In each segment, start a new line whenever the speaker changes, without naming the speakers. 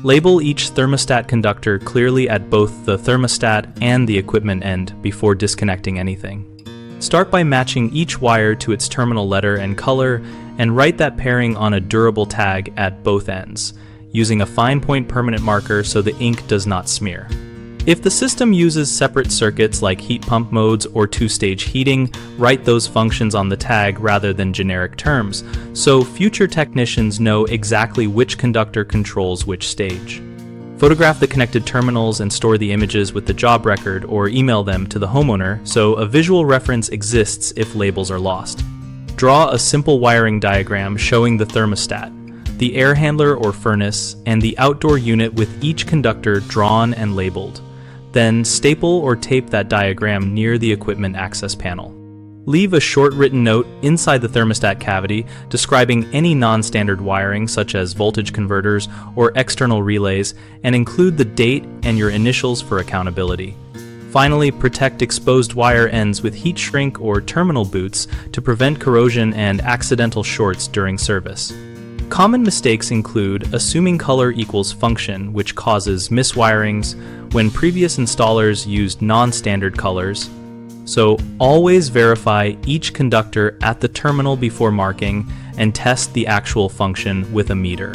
Label each thermostat conductor clearly at both the thermostat and the equipment end before disconnecting anything. Start by matching each wire to its terminal letter and color, and write that pairing on a durable tag at both ends, using a fine point permanent marker so the ink does not smear. If the system uses separate circuits like heat pump modes or two-stage heating, write those functions on the tag rather than generic terms, so future technicians know exactly which conductor controls which stage. Photograph the connected terminals and store the images with the job record or email them to the homeowner so a visual reference exists if labels are lost. Draw a simple wiring diagram showing the thermostat, the air handler or furnace, and the outdoor unit with each conductor drawn and labeled. Then staple or tape that diagram near the equipment access panel. Leave a short written note inside the thermostat cavity describing any non-standard wiring such as voltage converters or external relays, and include the date and your initials for accountability. Finally, protect exposed wire ends with heat shrink or terminal boots to prevent corrosion and accidental shorts during service. Common mistakes include assuming color equals function, which causes miswirings when previous installers used non-standard colors. So always verify each conductor at the terminal before marking and test the actual function with a meter.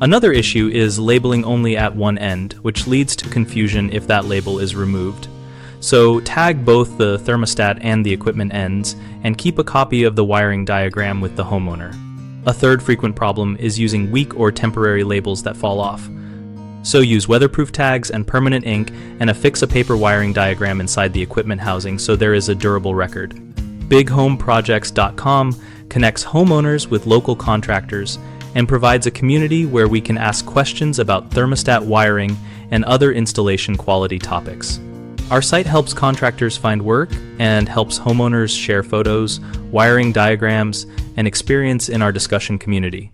Another issue is labeling only at one end, which leads to confusion if that label is removed. So tag both the thermostat and the equipment ends and keep a copy of the wiring diagram with the homeowner. A third frequent problem is using weak or temporary labels that fall off. So use weatherproof tags and permanent ink and affix a paper wiring diagram inside the equipment housing so there is a durable record. BigHomeProjects.com connects homeowners with local contractors and provides a community where we can ask questions about thermostat wiring and other installation quality topics. Our site helps contractors find work and helps homeowners share photos, wiring diagrams, and experience in our discussion community.